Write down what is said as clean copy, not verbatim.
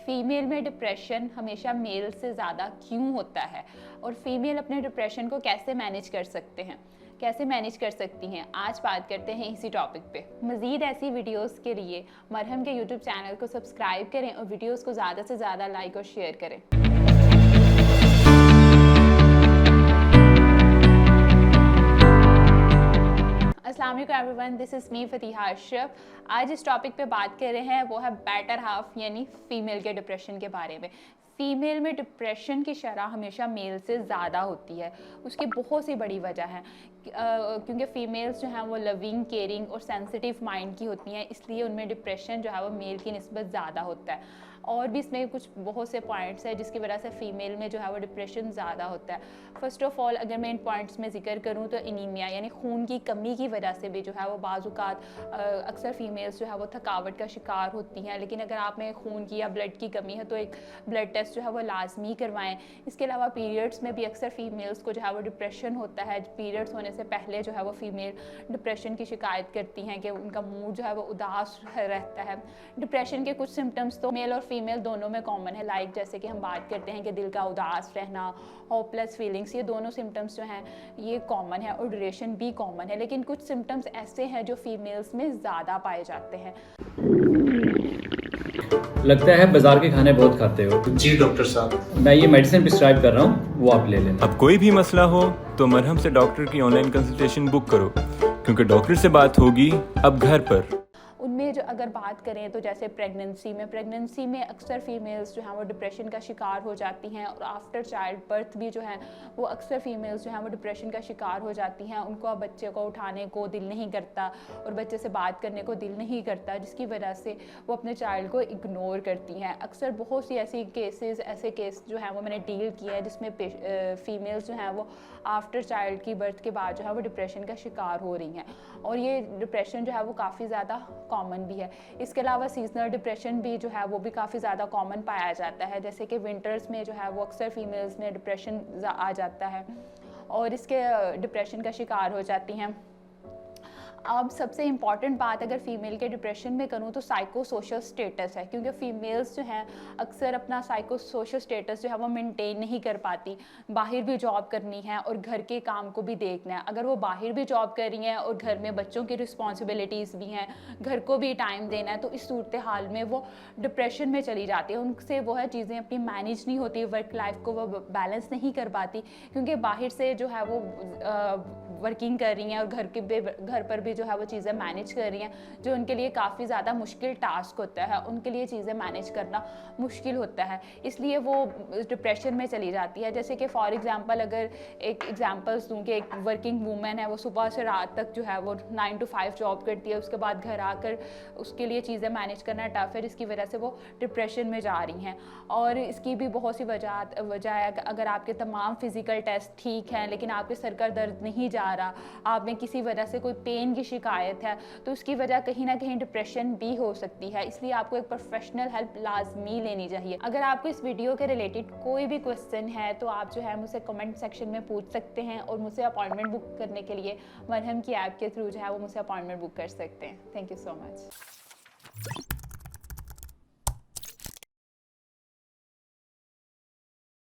Female में depression हमेशा mail से ज़्यादा क्यों होता है और फीमेल अपने डिप्रेशन को कैसे मैनेज कर सकते हैं, कैसे मैनेज कर सकती हैं, आज बात करते हैं इसी टॉपिक पे। मज़ीद ऐसी वीडियोस के लिए मरहम के यूट्यूब चैनल को सब्सक्राइब करें और वीडियोस को ज़्यादा से ज़्यादा लाइक और शेयर करें। अस्सलाम वालेकुम everyone, this is me Fatiha Ashraf. आज इस टॉपिक पे बात कर रहे हैं वो है बेटर हाफ यानी फ़ीमेल के डिप्रेशन के बारे में। फ़ीमेल में डिप्रेशन की शरह हमेशा मेल से ज़्यादा होती है। उसकी बहुत सी बड़ी वजह है क्योंकि फ़ीमेल्स जो हैं वो लविंग, केयरिंग और सेंसिटिव माइंड की होती हैं, इसलिए उनमें डिप्रेशन जो है वो मेल की निस्बत ज़्यादा होता है। और भी इसमें कुछ बहुत से पॉइंट्स हैं जिसकी वजह से फ़ीमेल में जो है वो डिप्रेशन ज़्यादा होता है। फ़र्स्ट ऑफ़ ऑल अगर मैं इन पॉइंट्स में ज़िक्र करूँ तो एनीमिया यानी खून की कमी की वजह से भी जो है वो बाज़-औक़ात अक्सर फ़ीमेल्स जो है वो थकावट का शिकार होती हैं। लेकिन अगर आप में खून की या ब्लड की कमी है तो एक ब्लड टेस्ट जो है वो लाजमी करवाएं। इसके अलावा पीरियड्स में भी अक्सर फ़ीमेल्स को जो है वो डिप्रेशन होता है। पीरियड्स होने से पहले जो है वो फ़ीमेल डिप्रेशन की शिकायत करती हैं कि उनका मूड जो है वो उदास रहता है। डिप्रेशन के कुछ सिम्टम्स तो मेल और फीमेल दोनों में कॉमन है, लाइक जैसे कि हम बात करते हैं कि दिल का उदास रहना, होपलेस फीलिंग्स, ये दोनों सिम्टम्स जो हैं ये कॉमन है और ड्यूरेशन भी कॉमन है। लेकिन कुछ सिम्टम्स ऐसे हैं जो फीमेल्स में ज़्यादा पाए जाते हैं। लगता है बाजार के खाने बहुत खाते हो। जी डॉक्टर साहब, मैं ये मेडिसिन प्रिस्क्राइब कर रहा हूँ, वो आप ले लेना। अब कोई भी मसला हो तो मरहम से डॉक्टर की ऑनलाइन कंसल्टेशन बुक करो, क्योंकि डॉक्टर से बात होगी अब घर पर। उनमें जो अगर बात करें तो जैसे प्रेगनेंसी में अक्सर फीमेल्स जो हैं वो डिप्रेशन का शिकार हो जाती हैं और आफ्टर चाइल्ड बर्थ भी जो है वो अक्सर फीमेल्स जो हैं वो डिप्रेशन का शिकार हो जाती हैं। उनको अब बच्चे को उठाने को दिल नहीं करता और बच्चे से बात करने को दिल नहीं करता, जिसकी वजह से वो अपने चाइल्ड को इग्नोर करती हैं। अक्सर बहुत सी ऐसे केस जो हैं वो मैंने डील किया है जिसमें फीमेल्स जो हैं वो आफ्टर चाइल्ड की बर्थ के बाद जो है वो डिप्रेशन का शिकार हो रही हैं और ये डिप्रेशन जो है वो काफ़ी ज़्यादा कॉमन भी है। इसके अलावा सीजनल डिप्रेशन भी जो है वो भी काफ़ी ज़्यादा कॉमन पाया जाता है, जैसे कि विंटर्स में जो है वो अक्सर फीमेल्स में डिप्रेशन आ जाता है और इसके डिप्रेशन का शिकार हो जाती हैं। अब सबसे इम्पॉर्टेंट बात अगर फ़ीमेल के डिप्रेशन में करूँ तो साइको सोशल स्टेटस है, क्योंकि फ़ीमेल्स जो हैं अक्सर अपना साइको सोशल स्टेटस जो है वो मेंटेन नहीं कर पाती। बाहर भी जॉब करनी है और घर के काम को भी देखना है। अगर वो बाहर भी जॉब कर रही हैं और घर में बच्चों की रिस्पॉन्सिबिलिटीज़ भी हैं, घर को भी टाइम देना है, तो इस सूरत हाल में वो डिप्रेशन में चली जाती है। उनसे वो है चीज़ें अपनी मैनेज नहीं होती, वर्क लाइफ को वो बैलेंस नहीं कर पाती, क्योंकि बाहर से जो है वो वर्किंग कर रही हैं और घर पर भी जो है वो चीज़ें मैनेज कर रही हैं, जो उनके लिए काफ़ी ज़्यादा मुश्किल टास्क होता है। उनके लिए चीज़ें मैनेज करना मुश्किल होता है, इसलिए वो डिप्रेशन में चली जाती है। जैसे कि फॉर एग्जांपल अगर एक एग्जांपल्स दूँ कि एक वर्किंग वूमेन है, वो सुबह से रात तक जो है वो 9 to 5 जॉब करती है, उसके बाद घर आकर उसके लिए चीज़ें मैनेज करना टफ है, जिसकी वजह से वो डिप्रेशन में जा रही हैं। और इसकी भी बहुत सी वजह है। अगर आपके तमाम फिज़िकल टेस्ट ठीक हैं लेकिन आपके सर का दर्द नहीं जा रहा, आप में किसी वजह से कोई पेन की शिकायत है, तो उसकी वजह कहीं ना कहीं डिप्रेशन भी हो सकती है। इसलिए आपको एक प्रोफेशनल हेल्प लाजमी लेनी चाहिए। अगर आपको इस वीडियो के रिलेटेड कोई भी क्वेश्चन है तो आप जो है मुझसे कमेंट सेक्शन में पूछ सकते हैं और मुझसे अपॉइंटमेंट बुक करने के लिए मरहम की ऐप के थ्रू जो है वो मुझसे अपॉइंटमेंट बुक कर सकते हैं। Thank you so much.